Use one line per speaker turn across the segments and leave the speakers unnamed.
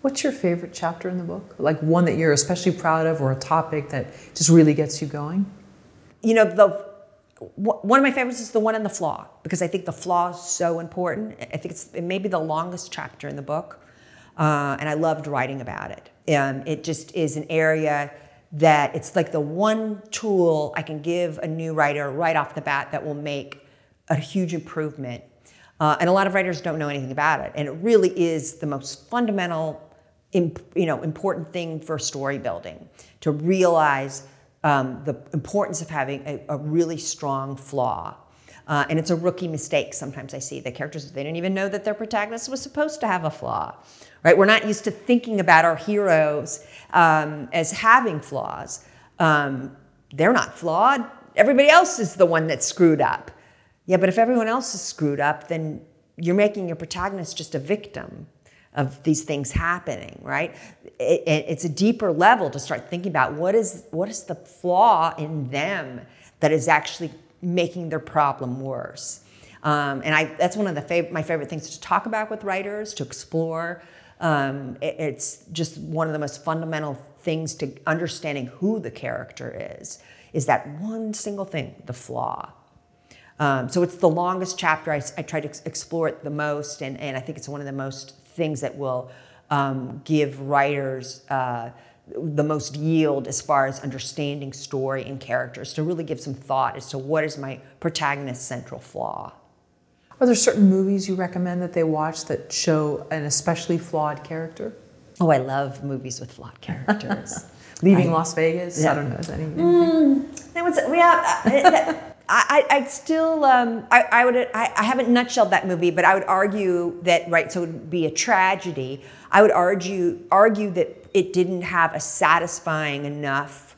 What's your favorite chapter in the book? Like one that you're especially proud of, or a topic that just really gets you going?
You know, one of my favorites is the one on the flaw, because I think the flaw is so important. I think it may be the longest chapter in the book, and I loved writing about it. It just is an area that it's like the one tool I can give a new writer right off the bat that will make a huge improvement. And a lot of writers don't know anything about it, and it really is the most fundamental, important thing for story building, to realize the importance of having a really strong flaw. And it's a rookie mistake. Sometimes I see the characters, they didn't even know that their protagonist was supposed to have a flaw, right? We're not used to thinking about our heroes as having flaws. They're not flawed. Everybody else is the one that's screwed up. Yeah, but if everyone else is screwed up, then you're making your protagonist just a victim of these things happening, right? It's a deeper level to start thinking about what is the flaw in them that is actually making their problem worse. That's one of my favorite things to talk about with writers, to explore. It's just one of the most fundamental things to understanding who the character is that one single thing, the flaw. So it's the longest chapter. I try to explore it the most, and I think it's one of the most things that will give writers the most yield as far as understanding story and characters, to really give some thought as to what is my protagonist's central flaw.
Are there certain movies you recommend that they watch that show an especially flawed character?
Oh, I love movies with flawed characters.
Leaving Las Vegas? Yeah. I don't know. Is that anything?
I haven't nutshelled that movie, but I would argue that, right, so it would be a tragedy. I would argue that it didn't have a satisfying enough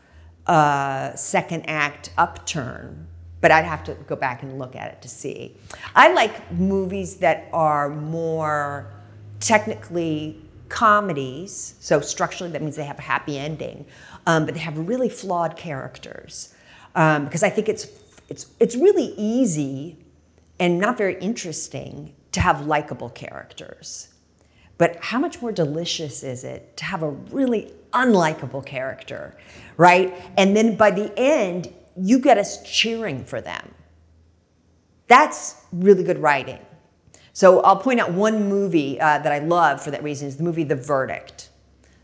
second act upturn, but I'd have to go back and look at it to see. I like movies that are more technically comedies, so structurally that means they have a happy ending, but they have really flawed characters, because I think it's really easy and not very interesting to have likable characters. But how much more delicious is it to have a really unlikable character, right? And then by the end, you get us cheering for them. That's really good writing. So I'll point out one movie that I love for that reason, is the movie The Verdict.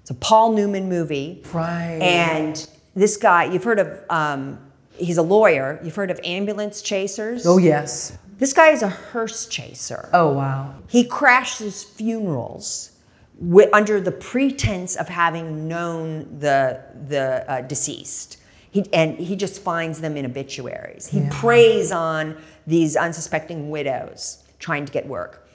It's a Paul Newman movie.
Right.
And this guy, you've heard of, he's a lawyer. You've heard of ambulance chasers?
Oh, yes.
This guy is a hearse chaser.
Oh, wow.
He crashes funerals under the pretense of having known the deceased. He just finds them in obituaries. He preys on these unsuspecting widows trying to get work.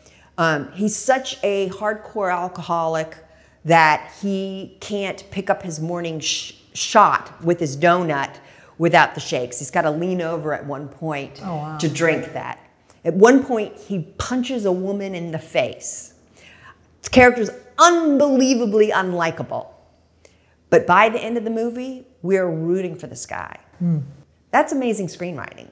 He's such a hardcore alcoholic that he can't pick up his morning shot with his donut without the shakes. He's got to lean over at one point to drink that. At one point, he punches a woman in the face. His character's unbelievably unlikable. But by the end of the movie, we're rooting for this guy. That's amazing screenwriting.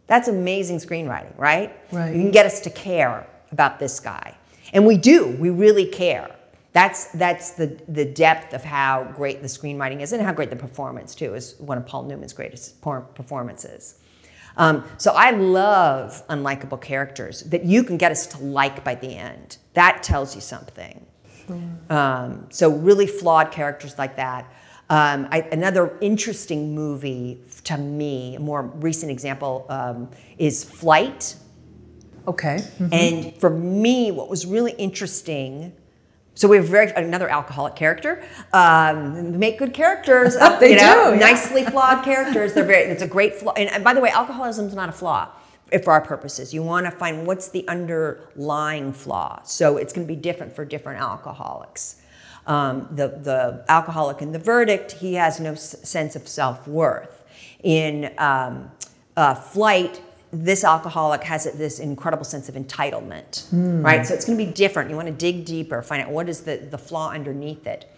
That's amazing screenwriting, right?
Right.
You can get us to care about this guy. And we do, we really care. That's the depth of how great the screenwriting is, and how great the performance too is one of Paul Newman's greatest performances. So I love unlikable characters that you can get us to like by the end. That tells you something. Sure. So really flawed characters like that. Another interesting movie to me, a more recent example, is Flight.
Okay. Mm-hmm.
And for me, what was really interesting, so we have another alcoholic character. Make good characters.
They do. Yeah.
Nicely flawed characters. It's a great flaw. And by the way, alcoholism is not a flaw for our purposes. You want to find what's the underlying flaw. So it's going to be different for different alcoholics. The alcoholic in The Verdict, he has no sense of self-worth. In Flight, this alcoholic has this incredible sense of entitlement, right? So it's going to be different. You want to dig deeper, find out what is the flaw underneath it.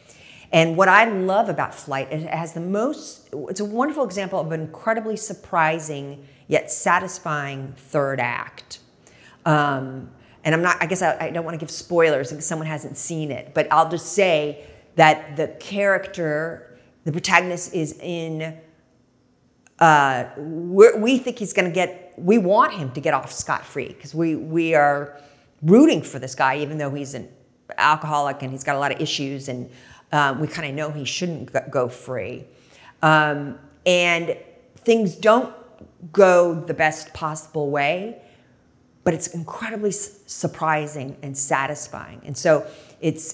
And what I love about Flight, it has it's a wonderful example of an incredibly surprising yet satisfying third act. and I guess I don't want to give spoilers because someone hasn't seen it, but I'll just say that the character, the protagonist, is in, we think he's going to we want him to get off scot-free because we are rooting for this guy, even though he's an alcoholic and he's got a lot of issues, and we kind of know he shouldn't go free. And things don't go the best possible way, but it's incredibly surprising and satisfying. And so it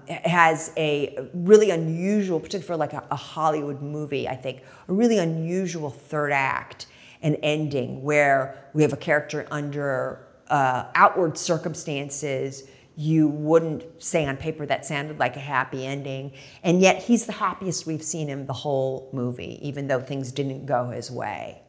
has a really unusual, particularly for like a Hollywood movie, I think, a really unusual third act and ending where we have a character under outward circumstances you wouldn't say on paper that sounded like a happy ending, and yet he's the happiest we've seen him the whole movie, even though things didn't go his way.